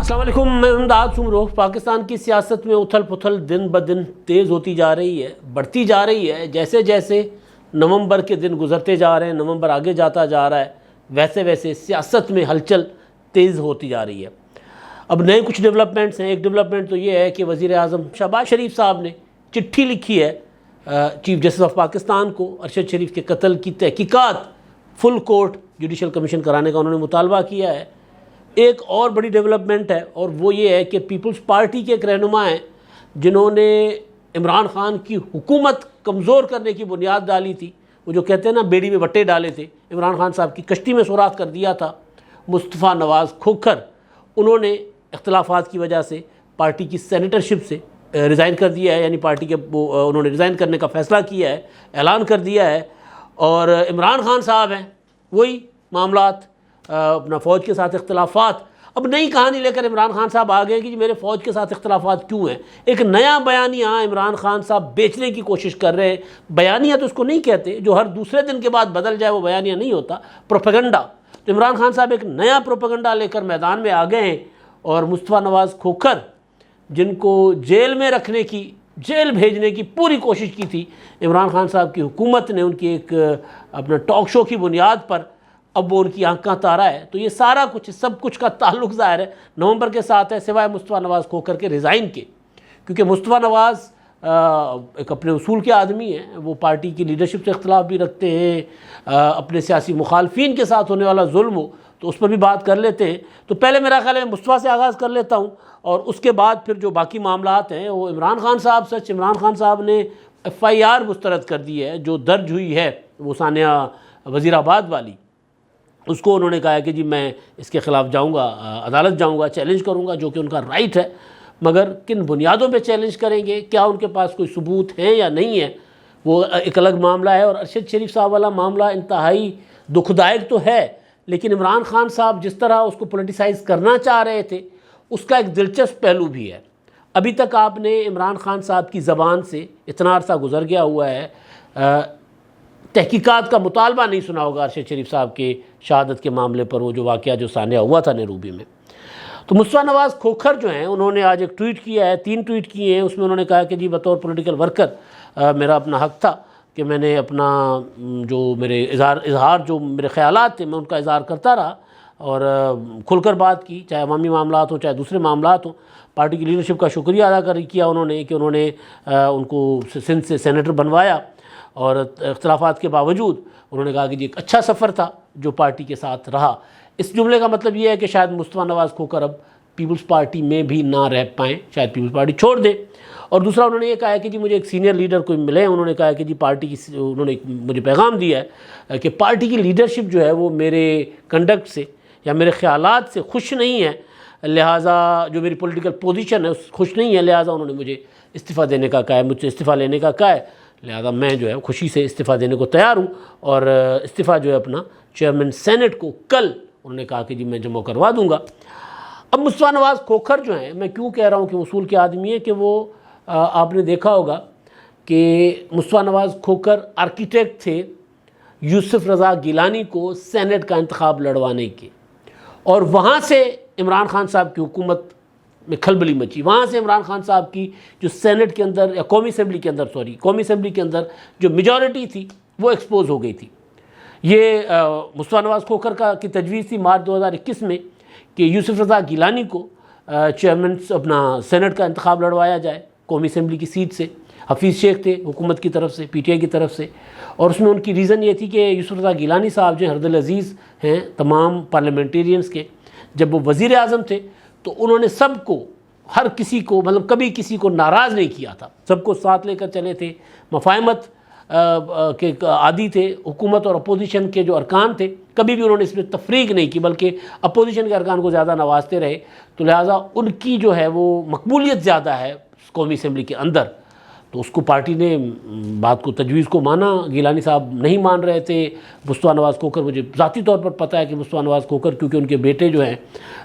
السلام علیکم، میں امداد سمروف۔ پاکستان کی سیاست میں اتھل پتھل دن بدن تیز ہوتی جا رہی ہے، بڑھتی جا رہی ہے۔ جیسے جیسے نومبر کے دن گزرتے جا رہے ہیں، نومبر آگے جاتا جا رہا ہے، ویسے ویسے سیاست میں ہلچل تیز ہوتی جا رہی ہے۔ اب نئے کچھ ڈیولپمنٹس ہیں۔ ایک ڈیولپمنٹ تو یہ ہے کہ وزیر اعظم شہباز شریف صاحب نے چٹھی لکھی ہے چیف جسٹس آف پاکستان کو۔ ارشد شریف کے قتل کی تحقیقات فل کورٹ جوڈیشل کمیشن کرانے کا انہوں نے مطالبہ کیا ہے۔ ایک اور بڑی ڈیولپمنٹ ہے، اور وہ یہ ہے کہ پیپلز پارٹی کے ایک رہنما ہیں جنہوں نے عمران خان کی حکومت کمزور کرنے کی بنیاد ڈالی تھی، وہ جو کہتے ہیں نا بیڑی میں وٹے ڈالے تھے، عمران خان صاحب کی کشتی میں سوراخ کر دیا تھا، مصطفیٰ نواز کھوکھر، انہوں نے اختلافات کی وجہ سے پارٹی کی سینیٹرشپ سے ریزائن کر دیا ہے، یعنی پارٹی کے انہوں نے ریزائن کرنے کا فیصلہ کیا ہے، اعلان کر دیا ہے۔ اور عمران خان صاحب ہیں، وہی معاملات، اپنا فوج کے ساتھ اختلافات۔ اب نئی کہانی لے کر عمران خان صاحب آ گئے کہ جی میرے فوج کے ساتھ اختلافات کیوں ہیں۔ ایک نیا بیانیہ عمران خان صاحب بیچنے کی کوشش کر رہے ہیں۔ بیانیہ تو اس کو نہیں کہتے، جو ہر دوسرے دن کے بعد بدل جائے وہ بیانیہ نہیں ہوتا، پروپیگنڈا۔ تو عمران خان صاحب ایک نیا پروپیگنڈا لے کر میدان میں آ گئے ہیں، اور مصطفیٰ نواز کھوکھر جن کو جیل میں رکھنے کی، جیل بھیجنے کی پوری کوشش کی تھی عمران خان صاحب کی حکومت نے، ان کی ایک اپنا ٹاک شو کی بنیاد پر، اب وہ ان کی آنکھ کا تارا ہے۔ تو یہ سارا کچھ، سب کچھ کا تعلق ظاہر ہے نومبر کے ساتھ ہے، سوائے مصطفیٰ نواز کھوکھر کے ریزائن کے، کیونکہ مصطفیٰ نواز ایک اپنے اصول کے آدمی ہیں، وہ پارٹی کی لیڈرشپ سے اختلاف بھی رکھتے ہیں، اپنے سیاسی مخالفین کے ساتھ ہونے والا ظلم ہو تو اس پر بھی بات کر لیتے ہیں۔ تو پہلے میرا خیال ہے مصطفیٰ سے آغاز کر لیتا ہوں، اور اس کے بعد پھر جو باقی معاملات ہیں وہ عمران خان صاحب۔ عمران خان صاحب نے FIR مسترد کر دی ہے جو درج ہوئی ہے، وہ ثانیہ وزیر آباد والی، اس کو انہوں نے کہا ہے کہ جی میں اس کے خلاف جاؤں گا، عدالت جاؤں گا، چیلنج کروں گا، جو کہ ان کا رائٹ ہے، مگر کن بنیادوں پہ چیلنج کریں گے، کیا ان کے پاس کوئی ثبوت ہیں یا نہیں ہے، وہ ایک الگ معاملہ ہے۔ اور ارشد شریف صاحب والا معاملہ انتہائی دکھ دائق تو ہے، لیکن عمران خان صاحب جس طرح اس کو پولیٹیسائز کرنا چاہ رہے تھے، اس کا ایک دلچسپ پہلو بھی ہے۔ ابھی تک آپ نے عمران خان صاحب کی زبان سے اتنا عرصہ گزر گیا ہوا ہے، تحقیقات کا مطالبہ نہیں سنا ہوگا ارشد شریف صاحب کے شہادت کے معاملے پر، وہ جو واقعہ جو ثانیہ ہوا تھا نیروبی میں۔ تو مصطفیٰ نواز کھوکھر جو ہیں، انہوں نے آج ایک ٹویٹ کیا ہے، 3 ٹویٹ کیے ہیں۔ اس میں انہوں نے کہا کہ جی بطور پولیٹیکل ورکر میرا اپنا حق تھا کہ میں نے اپنا جو میرے اظہار جو میرے خیالات تھے میں ان کا اظہار کرتا رہا، اور کھل کر بات کی، چاہے عوامی معاملات ہوں چاہے دوسرے معاملات ہوں۔ پارٹی کی لیڈرشپ کا شکریہ ادا کیا انہوں نے کہ انہوں نے ان کو سندھ سے سینیٹر بنوایا، اور اختلافات کے باوجود انہوں نے کہا کہ جی ایک اچھا سفر تھا جو پارٹی کے ساتھ رہا۔ اس جملے کا مطلب یہ ہے کہ شاید مصطفیٰ نواز کھوکھر اب پیپلز پارٹی میں بھی نہ رہ پائیں، شاید پیپلز پارٹی چھوڑ دیں۔ اور دوسرا انہوں نے یہ کہا ہے کہ جی مجھے ایک سینئر لیڈر کوئی ملے، انہوں نے کہا کہ جی پارٹی کی، انہوں نے مجھے پیغام دیا ہے کہ پارٹی کی لیڈرشپ جو ہے وہ میرے کنڈکٹ سے یا میرے خیالات سے خوش نہیں ہے، لہٰذا جو میری پولیٹیکل پوزیشن ہے اس خوش نہیں ہے، لہٰذا انہوں نے مجھے استعفیٰ دینے کا کہا ہے، مجھ سے استعفیٰ لینے کا کہا ہے، لہذا میں جو ہے خوشی سے استعفیٰ دینے کو تیار ہوں، اور استعفیٰ جو ہے اپنا چیئرمین سینٹ کو کل انہوں نے کہا کہ جی میں جمع کروا دوں گا۔ اب مصطفیٰ نواز کھوکھر جو ہیں، میں کیوں کہہ رہا ہوں کہ اصول کے آدمی ہے، کہ وہ آپ نے دیکھا ہوگا کہ مصطفیٰ نواز کھوکھر آرکیٹیکٹ تھے یوسف رضا گیلانی کو سینٹ کا انتخاب لڑوانے کے، اور وہاں سے عمران خان صاحب کی حکومت میں کھلبلی مچی، وہاں سے عمران خان صاحب کی جو سینٹ کے اندر یا قومی اسمبلی کے اندر جو میجورٹی تھی وہ ایکسپوز ہو گئی تھی۔ یہ مصطفیٰ نواز کھوکھر کی تجویز تھی مارچ 2021 میں کہ یوسف رضا گیلانی کو چیئرمین اپنا سینٹ کا انتخاب لڑوایا جائے قومی اسمبلی کی سیٹ سے۔ حفیظ شیخ تھے حکومت کی طرف سے، PTI کی طرف سے، اور اس میں ان کی ریزن یہ تھی کہ یوسف رضا گیلانی صاحب جو ہرد العزیز ہیں تمام پارلیمنٹیرینز کے، جب وہ وزیر اعظم تھے تو انہوں نے سب کو، ہر کسی کو، مطلب کبھی کسی کو ناراض نہیں کیا تھا، سب کو ساتھ لے کر چلے تھے، مفاہمت کے عادی تھے، حکومت اور اپوزیشن کے جو ارکان تھے کبھی بھی انہوں نے اس میں تفریق نہیں کی، بلکہ اپوزیشن کے ارکان کو زیادہ نوازتے رہے، تو لہٰذا ان کی جو ہے وہ مقبولیت زیادہ ہے قومی اسمبلی کے اندر۔ تو اس کو پارٹی نے بات کو، تجویز کو مانا، گیلانی صاحب نہیں مان رہے تھے۔ مصطفیٰ نواز کھوکھر، مجھے ذاتی طور پر پتہ ہے کہ مصطفیٰ نواز کھوکھر، کیونکہ ان کے بیٹے جو ہیں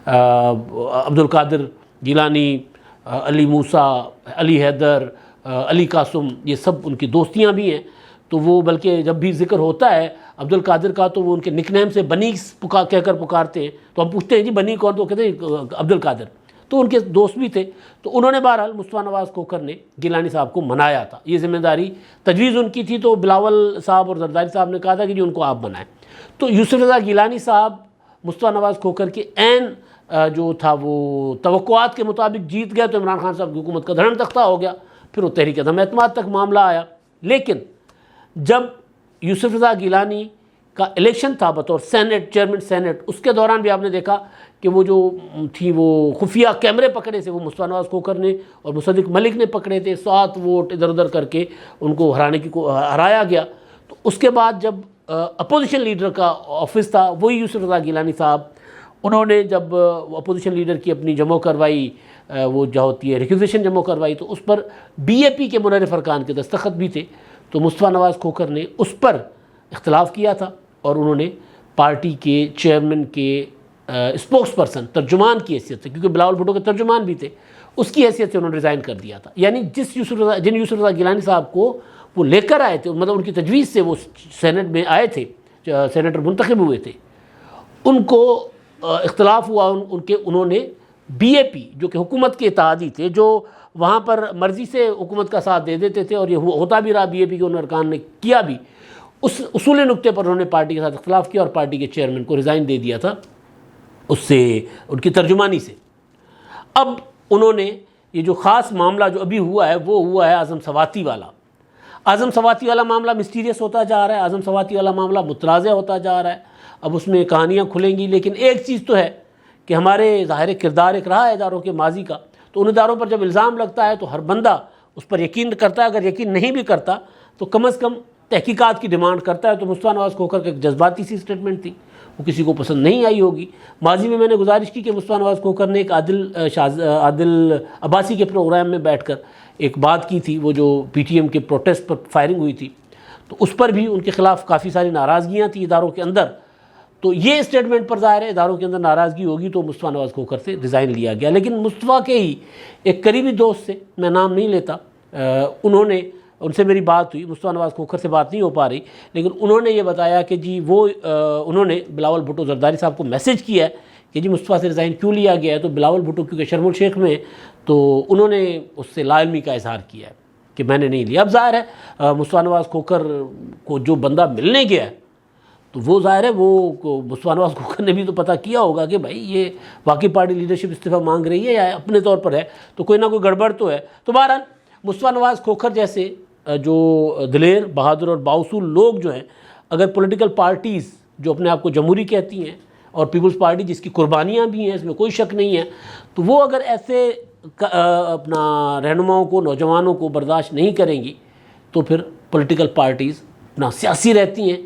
عبدالقادر گیلانی، علی موسیٰ، علی حیدر، علی قاسم، یہ سب ان کی دوستیاں بھی ہیں، تو وہ بلکہ جب بھی ذکر ہوتا ہے عبدالقادر کا تو وہ ان کے نک نیم سے بنی کہہ کر پکارتے ہیں، تو ہم پوچھتے ہیں جی بنی کون، تو کہتے ہیں عبدالقادر، تو ان کے دوست بھی تھے، تو انہوں نے بہرحال مصطفیٰ نواز کھوکھر نے گیلانی صاحب کو منایا تھا، یہ ذمہ داری تجویز ان کی تھی، تو بلاول صاحب اور زرداری صاحب نے کہا تھا کہ جی ان کو آپ بنائیں۔ تو یوسف رضا گیلانی صاحب مصطفیٰ نواز کھوکھر کے عین جو تھا وہ توقعات کے مطابق جیت گئے، تو عمران خان صاحب کی حکومت کا دھڑن تختہ ہو گیا، پھر وہ تحریک عدم اعتماد تک معاملہ آیا۔ لیکن جب یوسف رضا گیلانی کا الیکشن تھا بطور سینٹ، چیئرمین سینٹ، اس کے دوران بھی آپ نے دیکھا کہ وہ جو تھی وہ خفیہ کیمرے پکڑے تھے، وہ مصطفیٰ نواز کھوکھر نے اور مصدق ملک نے پکڑے تھے، 7 ووٹ ادھر ادھر کر کے ان کو ہرایا گیا۔ تو اس کے بعد جب اپوزیشن لیڈر کا آفس تھا، وہی یوسف رضا گیلانی صاحب، انہوں نے جب اپوزیشن لیڈر کی اپنی جمع کروائی، وہ جو ہوتی ہے ریکوزیشن جمع کروائی، تو اس پر بی اے پی کے منرف ارکان کے دستخط بھی تھے، تو مصطفیٰ نواز کھوکھر نے اس پر اختلاف کیا تھا اور انہوں نے پارٹی کے چیئرمین کے اسپوکس پرسن، ترجمان کی حیثیت سے، کیونکہ بلاول بھٹو کے ترجمان بھی تھے، اس کی حیثیت سے انہوں نے ریزائن کر دیا تھا۔ یعنی جن یوسف رضا گیلانی صاحب کو وہ لے کر آئے تھے، مطلب ان کی تجویز سے وہ سینٹ میں آئے تھے، سینیٹر منتخب ہوئے تھے، ان کو اختلاف ہوا، انہوں نے بی اے پی جو کہ حکومت کے اتحادی تھے، جو وہاں پر مرضی سے حکومت کا ساتھ دے دیتے تھے، اور یہ ہوتا بھی رہا، بی اے پی کے ان ارکان نے کیا بھی، اس اصولی نقطے پر انہوں نے پارٹی کے ساتھ اختلاف کیا اور پارٹی کے چیئرمین کو ریزائن دے دیا تھا اس سے، ان کی ترجمانی سے۔ اب انہوں نے یہ جو خاص معاملہ جو ابھی ہوا ہے وہ ہوا ہے اعظم سواتی والا۔ اعظم سواتی والا معاملہ مسٹیریس ہوتا جا رہا ہے، اعظم سواتی والا معاملہ متنازع ہوتا جا رہا ہے، اب اس میں کہانیاں کھلیں گی، لیکن ایک چیز تو ہے کہ ہمارے ظاہر کردار ایک رہا ہے اداروں کے ماضی کا، تو ان اداروں پر جب الزام لگتا ہے تو ہر بندہ اس پر یقین کرتا ہے، اگر یقین نہیں بھی کرتا تو کم از کم تحقیقات کی ڈیمانڈ کرتا ہے۔ تو مصطفیٰ نواز کھوکھر کا ایک جذباتی سی سٹیٹمنٹ تھی، وہ کسی کو پسند نہیں آئی ہوگی۔ ماضی میں نے گزارش کی کہ مصطفیٰ نواز کھوکھر نے ایک عادل عباسی کے پروگرام میں بیٹھ کر ایک بات کی تھی، وہ جو پی ٹی ایم کے پروٹیسٹ پر فائرنگ ہوئی تھی، تو اس پر بھی ان کے خلاف کافی ساری ناراضگیاں تھیں اداروں کے اندر، تو یہ اسٹیٹمنٹ پر ظاہر ہے اداروں کے اندر ناراضگی ہوگی، تو مصطفیٰ نواز کھوکھر سے ریزائن لیا گیا۔ لیکن مصطفیٰ کے ہی ایک قریبی دوست سے، میں نام نہیں لیتا، ان سے میری بات ہوئی، مصطفیٰ نواز کھوکھر سے بات نہیں ہو پا رہی، لیکن انہوں نے یہ بتایا کہ جی انہوں نے بلاول بھٹو زرداری صاحب کو میسج کیا ہے کہ جی مصطفیٰ سے ریزائن کیوں لیا گیا ہے، تو بلاول بھٹو کیونکہ شرم الشیخ میں، تو انہوں نے اس سے لا علمی کا اظہار کیا ہے کہ میں نے نہیں لیا۔ اب ظاہر ہے مصطفیٰ نواز کھوکھر کو جو بندہ ملنے گیا ہے، تو وہ ظاہر ہے وہ مصطفیٰ نواز کھوکھر نے بھی تو پتہ کیا ہوگا کہ بھائی یہ واقعی پارٹی لیڈرشپ استعفیٰ مانگ رہی ہے یا اپنے طور پر ہے، تو کوئی نہ کوئی گڑبڑ تو ہے۔ تو بہرحال مصطفیٰ نواز کھوکھر جیسے جو دلیر، بہادر اور بااصول لوگ جو ہیں، اگر پولیٹیکل پارٹیز جو اپنے آپ کو جمہوری کہتی ہیں، اور پیپلز پارٹی جس کی قربانیاں بھی ہیں، اس میں کوئی شک نہیں ہے، تو وہ اگر ایسے اپنا رہنماؤں کو، نوجوانوں کو برداشت نہیں کریں گی، تو پھر پولیٹیکل پارٹیز نہ سیاسی رہتی ہیں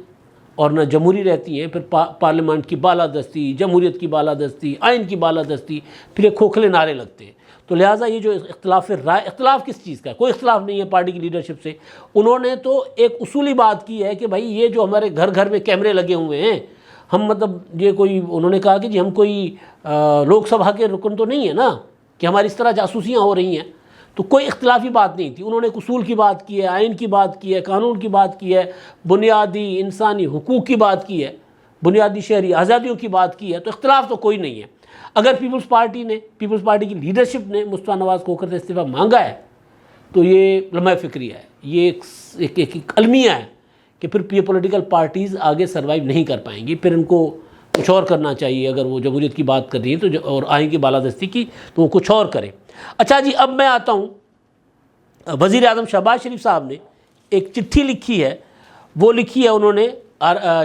اور نہ جمہوری رہتی ہیں، پھر پارلیمنٹ کی بالادستی، جمہوریت کی بالادستی، آئین کی بالادستی، پھر یہ کھوکھلے نعرے لگتے ہیں۔ تو لہٰذا یہ جو اختلاف رائے، اختلاف کس چیز کا ہے؟ کوئی اختلاف نہیں ہے پارٹی کی لیڈرشپ سے، انہوں نے تو ایک اصولی بات کی ہے کہ بھائی یہ جو ہمارے گھر گھر میں کیمرے لگے ہوئے ہیں، ہم مطلب یہ کوئی، انہوں نے کہا کہ جی ہم کوئی لوک سبھا کے رکن تو نہیں ہے نا کہ ہماری اس طرح جاسوسیاں ہو رہی ہیں، تو کوئی اختلافی بات نہیں تھی۔ انہوں نے اصول کی بات کی ہے، آئین کی بات کی ہے، قانون کی بات کی ہے، بنیادی انسانی حقوق کی بات کی ہے، بنیادی شہری آزادیوں کی بات کی ہے، تو اختلاف تو کوئی نہیں ہے۔ اگر پیپلز پارٹی کی لیڈرشپ نے مصطفیٰ نواز کھوکھر سے استعفیٰ مانگا ہے تو یہ لمحہ فکریہ ہے، یہ ایک المیہ ہے کہ پھر یہ پولیٹیکل پارٹیز آگے سروائیو نہیں کر پائیں گی، پھر ان کو کچھ اور کرنا چاہیے۔ اگر وہ جمہوریت کی بات کر رہی ہیں تو اور آئین کی بالادستی کی، تو وہ کچھ اور کریں۔ اچھا جی، اب میں آتا ہوں، وزیر اعظم شہباز شریف صاحب نے ایک چٹھی لکھی ہے، وہ لکھی ہے انہوں نے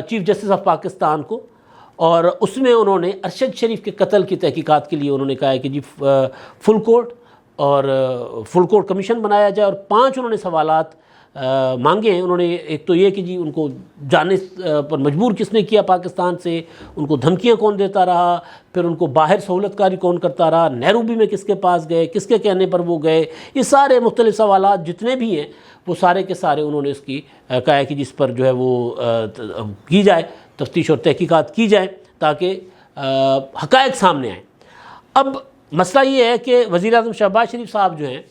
چیف جسٹس آف پاکستان کو، اور اس میں انہوں نے ارشد شریف کے قتل کی تحقیقات کے لیے انہوں نے کہا ہے کہ جی فل کورٹ کمیشن بنایا جائے، اور 5 انہوں نے سوالات مانگے ہیں۔ انہوں نے ایک تو یہ کہ جی ان کو جانے پر مجبور کس نے کیا پاکستان سے، ان کو دھمکیاں کون دیتا رہا، پھر ان کو باہر سہولت کاری کون کرتا رہا، نیروبی میں کس کے پاس گئے، کس کے کہنے پر وہ گئے، یہ سارے مختلف سوالات جتنے بھی ہیں وہ سارے کے سارے انہوں نے اس کی کہا ہے کہ جس پر جو ہے وہ کی جائے، تفتیش اور تحقیقات کی جائیں تاکہ حقائق سامنے آئیں۔ اب مسئلہ یہ ہے کہ وزیر اعظم شہباز شریف صاحب جو ہیں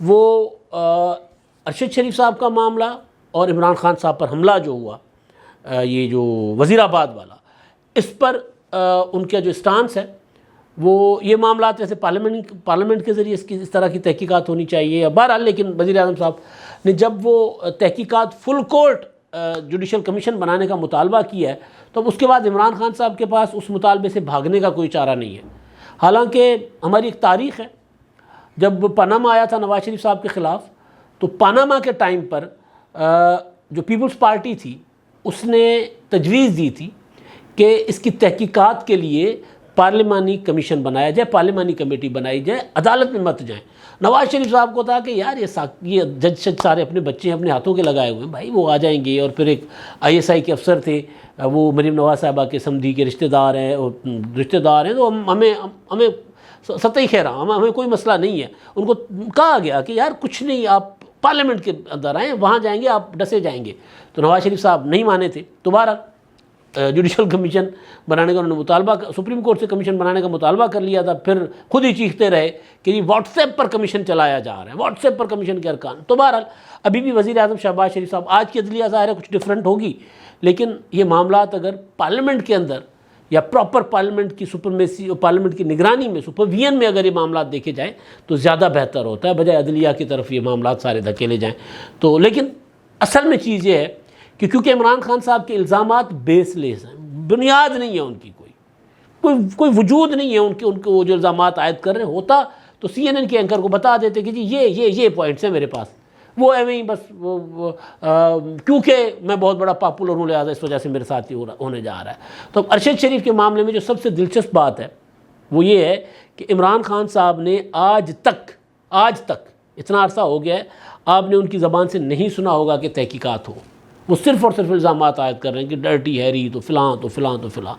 وہ ارشد شریف صاحب کا معاملہ اور عمران خان صاحب پر حملہ جو ہوا، یہ جو وزیر آباد والا، اس پر ان کا جو اسٹانس ہے وہ یہ معاملات ویسے پارلیمنٹ کے ذریعے اس طرح کی تحقیقات ہونی چاہیے. بہرحال لیکن وزیر اعظم صاحب نے جب وہ تحقیقات فل کورٹ جوڈیشل کمیشن بنانے کا مطالبہ کیا ہے تو اب اس کے بعد عمران خان صاحب کے پاس اس مطالبے سے بھاگنے کا کوئی چارہ نہیں ہے. حالانکہ ہماری ایک تاریخ ہے، جب پاناما آیا تھا نواز شریف صاحب کے خلاف تو پاناما کے ٹائم پر جو پیپلز پارٹی تھی اس نے تجویز دی تھی کہ اس کی تحقیقات کے لیے پارلیمانی کمیشن بنایا جائے، پارلیمانی کمیٹی بنائی جائے، عدالت میں مت جائیں. نواز شریف صاحب کو تھا کہ یار یہ جج سارے اپنے بچے اپنے ہاتھوں کے لگائے ہوئے ہیں بھائی، وہ آ جائیں گے. اور پھر ایک ISI کے افسر تھے، وہ مریم نواز صاحبہ کے سمدھی کے رشتہ دار ہیں تو ہمیں سطحی خیرہ ہمیں کوئی مسئلہ نہیں ہے. ان کو کہا گیا کہ یار کچھ نہیں، آپ پارلیمنٹ کے اندر آئیں، وہاں جائیں گے آپ ڈسے جائیں گے. تو نواز شریف صاحب نہیں مانے تھے. دوبارہ جوڈیشل کمیشن بنانے کا انہوں نے مطالبہ، سپریم کورٹ سے کمیشن بنانے کا مطالبہ کر لیا تھا. پھر خود ہی چیختے رہے کہ یہ واٹس ایپ پر کمیشن چلایا جا رہا ہے، واٹس ایپ پر کمیشن کے ارکان. تو بہرحال ابھی بھی وزیر اعظم شہباز شریف صاحب، آج کی عدلیہ ظاہر ہے کچھ ڈفرینٹ ہوگی، لیکن یہ معاملات اگر پارلیمنٹ کے اندر یا پراپر پارلیمنٹ کی سپرمیسی اور پارلیمنٹ کی نگرانی میں، سپرویژن میں اگر یہ معاملات دیکھے جائیں تو زیادہ بہتر ہوتا ہے، بجائے عدلیہ کی طرف یہ معاملات سارے دھکیلے جائیں. تو لیکن اصل میں چیز یہ ہے کہ کیونکہ عمران خان صاحب کے الزامات بیس لیس ہیں، بنیاد نہیں ہے ان کی، کوئی وجود نہیں ہے ان کے وہ جو الزامات عائد کر رہے. ہوتا تو CNN کے اینکر کو بتا دیتے کہ جی یہ پوائنٹس ہیں میرے پاس، وہ ایویں ہی بس کیونکہ میں بہت بڑا پاپولر ہوں لہٰذا اس وجہ سے میرے ساتھ ہی ہونے جا رہا ہے. تو اب ارشد شریف کے معاملے میں جو سب سے دلچسپ بات ہے وہ یہ ہے کہ عمران خان صاحب نے آج تک اتنا عرصہ ہو گیا ہے، آپ نے ان کی زبان سے نہیں سنا ہوگا کہ تحقیقات ہو. وہ صرف اور صرف الزامات عائد کر رہے ہیں کہ ڈرٹی ہیری تو فلاں تو فلاں تو فلاں.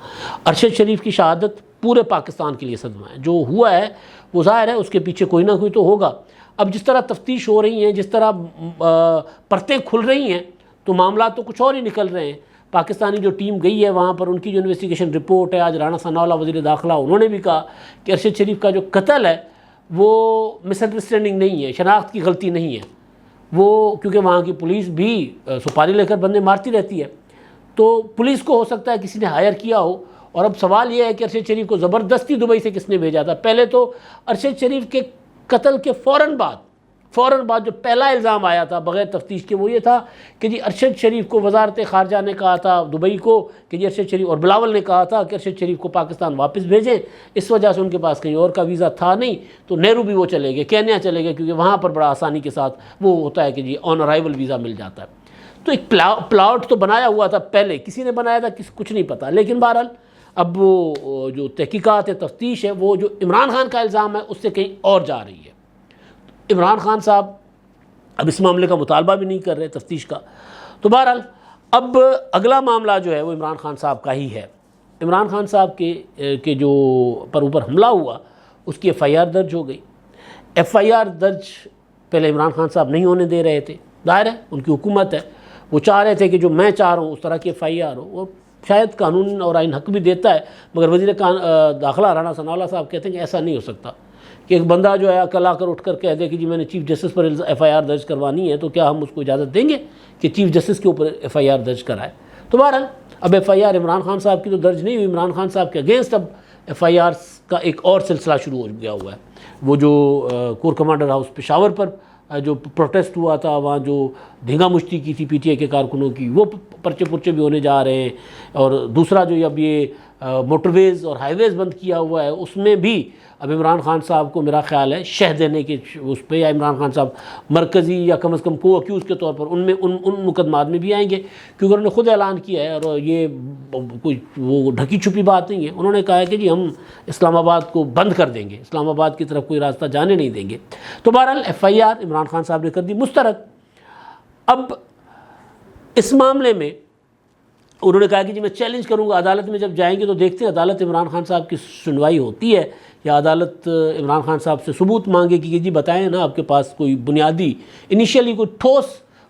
ارشد شریف کی شہادت پورے پاکستان کے لیے صدمہ ہے. جو ہوا ہے وہ ظاہر ہے اس کے پیچھے کوئی نہ کوئی تو ہوگا. اب جس طرح تفتیش ہو رہی ہیں، جس طرح پرتیں کھل رہی ہیں تو معاملات تو کچھ اور ہی نکل رہے ہیں. پاکستانی جو ٹیم گئی ہے وہاں پر، ان کی جو انویسٹیگیشن رپورٹ ہے، آج رانا ثناء اللہ وزیر داخلہ انہوں نے بھی کہا کہ ارشد شریف کا جو قتل ہے وہ مس انڈرسٹینڈنگ نہیں ہے، شناخت کی غلطی نہیں ہے. وہ کیونکہ وہاں کی پولیس بھی سپاری لے کر بندے مارتی رہتی ہے، تو پولیس کو ہو سکتا ہے کسی نے ہائر کیا ہو. اور اب سوال یہ ہے کہ ارشد شریف کو زبردستی دبئی سے کس نے بھیجا تھا. پہلے تو ارشد شریف کے قتل کے فوراً بعد جو پہلا الزام آیا تھا بغیر تفتیش کے وہ یہ تھا کہ جی ارشد شریف کو وزارت خارجہ نے کہا تھا دبئی کو کہ جی ارشد شریف، اور بلاول نے کہا تھا کہ ارشد شریف کو پاکستان واپس بھیجیں. اس وجہ سے ان کے پاس کہیں اور کا ویزا تھا نہیں تو نیرو بھی وہ چلے گئے، کینیا چلے گئے، کیونکہ وہاں پر بڑا آسانی کے ساتھ وہ ہوتا ہے کہ جی آن ارائیول ویزا مل جاتا ہے. تو ایک پلاٹ تو بنایا ہوا تھا، پہلے کسی نے بنایا تھا کچھ نہیں پتا. لیکن بہرحال اب وہ جو تحقیقات ہے، تفتیش ہے، وہ جو عمران خان کا الزام ہے اس سے کہیں اور جا رہی ہے. عمران خان صاحب اب اس معاملے کا مطالبہ بھی نہیں کر رہے تفتیش کا. تو بہرحال اب اگلا معاملہ جو ہے وہ عمران خان صاحب کا ہی ہے. عمران خان صاحب کے جو پر اوپر حملہ ہوا اس کی FIR درج ہو گئی. FIR درج پہلے عمران خان صاحب نہیں ہونے دے رہے تھے، ظاہر ہے ان کی حکومت ہے، وہ چاہ رہے تھے کہ جو میں چاہ رہا ہوں اس طرح کی FIR ہو. وہ شاید قانون اور آئین حق بھی دیتا ہے، مگر وزیر داخلہ رانا ثناء اللہ صاحب کہتے ہیں کہ ایسا نہیں ہو سکتا کہ ایک بندہ جو ہے کل آ کر اٹھ کر کہہ دے کہ جی میں نے چیف جسٹس پر FIR درج کروانی ہے، تو کیا ہم اس کو اجازت دیں گے کہ چیف جسٹس کے اوپر FIR درج کرائے. تو بہرحال اب FIR عمران خان صاحب کی تو درج نہیں ہوئی، عمران خان صاحب کے اگینسٹ اب FIR کا ایک اور سلسلہ شروع ہو گیا ہوا ہے. وہ جو کور کمانڈر ہاؤس پشاور پر جو پروٹیسٹ ہوا تھا، وہاں جو دھینگا مشتی کی تھی PTI کے کارکنوں کی، وہ پرچے بھی ہونے جا رہے ہیں. اور دوسرا جو اب یہ موٹر ویز اور ہائی ویز بند کیا ہوا ہے اس میں بھی اب عمران خان صاحب کو میرا خیال ہے شہ دینے کے اس پہ، یا عمران خان صاحب مرکزی یا کم از کم کو اکیوز کے طور پر ان مقدمات میں بھی آئیں گے، کیونکہ انہوں نے خود اعلان کیا ہے اور یہ کوئی وہ ڈھکی چھپی بات نہیں ہے. انہوں نے کہا ہے کہ جی ہم اسلام آباد کو بند کر دیں گے، اسلام آباد کی طرف کوئی راستہ جانے نہیں دیں گے. تو بہرحال FIR عمران خان صاحب نے کر دی مسترد. اب اس معاملے میں انہوں نے کہا کہ جی میں چیلنج کروں گا، عدالت میں جب جائیں گے تو دیکھتے ہیں عدالت عمران خان صاحب کی سنوائی ہوتی ہے یا عدالت عمران خان صاحب سے ثبوت مانگے کہ جی بتائیں نا آپ کے پاس کوئی بنیادی انیشیلی کوئی ٹھوس،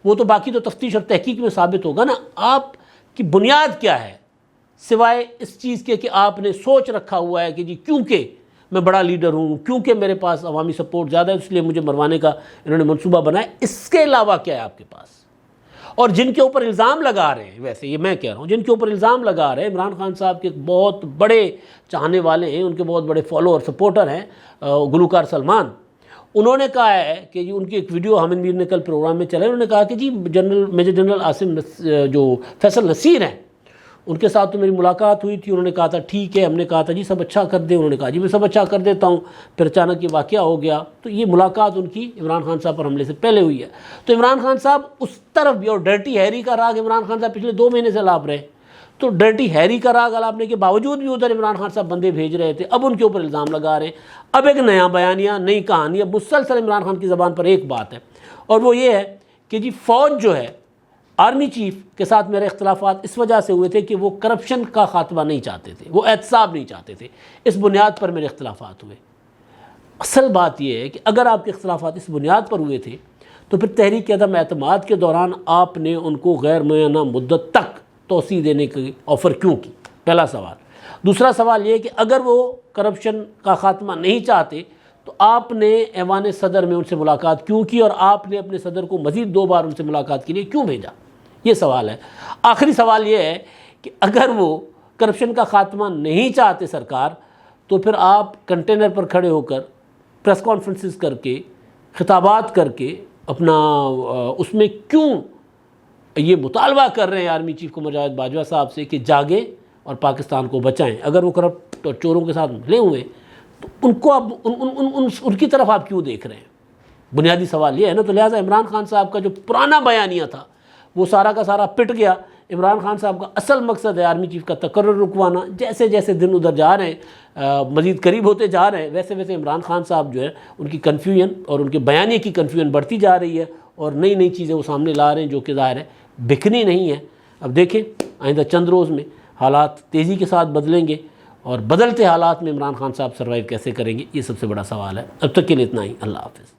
وہ تو باقی تو تفتیش اور تحقیق میں ثابت ہوگا نا، آپ کی بنیاد کیا ہے سوائے اس چیز کے کہ آپ نے سوچ رکھا ہوا ہے کہ جی کیونکہ میں بڑا لیڈر ہوں، کیونکہ میرے پاس عوامی سپورٹ زیادہ ہے اس لیے مجھے مروانے کا انہوں نے منصوبہ بنایا. اس کے علاوہ کیا ہے آپ کے پاس؟ اور جن کے اوپر الزام لگا رہے ہیں، ویسے یہ میں کہہ رہا ہوں، جن کے اوپر الزام لگا رہے ہیں، عمران خان صاحب کے بہت بڑے چاہنے والے ہیں، ان کے بہت بڑے فالوور سپورٹر ہیں گلوکار سلمان، انہوں نے کہا ہے کہ ان کی ایک ویڈیو حامد میر نے کل پروگرام میں چلا، انہوں نے کہا کہ جی میجر جنرل عاصم جو فیصل نصیر ہیں ان کے ساتھ تو میری ملاقات ہوئی تھی، انہوں نے کہا تھا ٹھیک ہے، ہم نے کہا تھا جی سب اچھا کر دیں، انہوں نے کہا جی میں سب اچھا کر دیتا ہوں، پھر اچانک یہ واقعہ ہو گیا۔ تو یہ ملاقات ان کی عمران خان صاحب پر حملے سے پہلے ہوئی ہے۔ تو عمران خان صاحب اس طرف بھی، اور ڈرٹی ہیری کا راگ عمران خان صاحب پچھلے 2 مہینے سے الاپ رہے، تو ڈرٹی ہیری کا راگ الاپنے کے باوجود بھی ادھر عمران خان صاحب بندے بھیج رہے تھے، اب ان کے اوپر الزام لگا رہے ہیں۔ اب ایک نیا بیانیہ، نئی کہانی، اب مسلسل عمران خان کی زبان پر ایک بات ہے، اور وہ یہ ہے کہ جی فوج جو ہے، آرمی چیف کے ساتھ میرے اختلافات اس وجہ سے ہوئے تھے کہ وہ کرپشن کا خاتمہ نہیں چاہتے تھے، وہ احتساب نہیں چاہتے تھے، اس بنیاد پر میرے اختلافات ہوئے۔ اصل بات یہ ہے کہ اگر آپ کے اختلافات اس بنیاد پر ہوئے تھے تو پھر تحریک عدم اعتماد کے دوران آپ نے ان کو غیر معینہ مدت تک توسیع دینے کی آفر کیوں کی؟ پہلا سوال۔ دوسرا سوال یہ کہ اگر وہ کرپشن کا خاتمہ نہیں چاہتے تو آپ نے ایوان صدر میں ان سے ملاقات کیوں کی، اور آپ نے اپنے صدر کو مزید 2 بار ان سے ملاقات کے لیے کیوں بھیجا؟ یہ سوال ہے۔ آخری سوال یہ ہے کہ اگر وہ کرپشن کا خاتمہ نہیں چاہتے سرکار، تو پھر آپ کنٹینر پر کھڑے ہو کر پریس کانفرنسز کر کے، خطابات کر کے اپنا اس میں کیوں یہ مطالبہ کر رہے ہیں آرمی چیف قمر جاوید باجوہ صاحب سے کہ جاگیں اور پاکستان کو بچائیں؟ اگر وہ کرپٹ اور چوروں کے ساتھ ملے ہوئے ہیں تو ان کو آپ ان کی طرف آپ کیوں دیکھ رہے ہیں؟ بنیادی سوال یہ ہے نا۔ تو لہٰذا عمران خان صاحب کا جو پرانا بیانیہ تھا وہ سارا کا سارا پٹ گیا۔ عمران خان صاحب کا اصل مقصد ہے آرمی چیف کا تقرر رکوانا۔ جیسے جیسے دن ادھر جا رہے ہیں، مزید قریب ہوتے جا رہے ہیں، ویسے ویسے عمران خان صاحب جو ہے ان کی کنفیوژن اور ان کے بیانیے کی کنفیوژن بڑھتی جا رہی ہے، اور نئی نئی چیزیں وہ سامنے لا رہے ہیں جو کہ ظاہر ہے بکھنی نہیں ہے۔ اب دیکھیں آئندہ چند روز میں حالات تیزی کے ساتھ بدلیں گے، اور بدلتے حالات میں عمران خان صاحب سروائیو کیسے کریں گے، یہ سب سے بڑا سوال ہے۔ اب تک کے لیے اتنا ہی، اللہ حافظ۔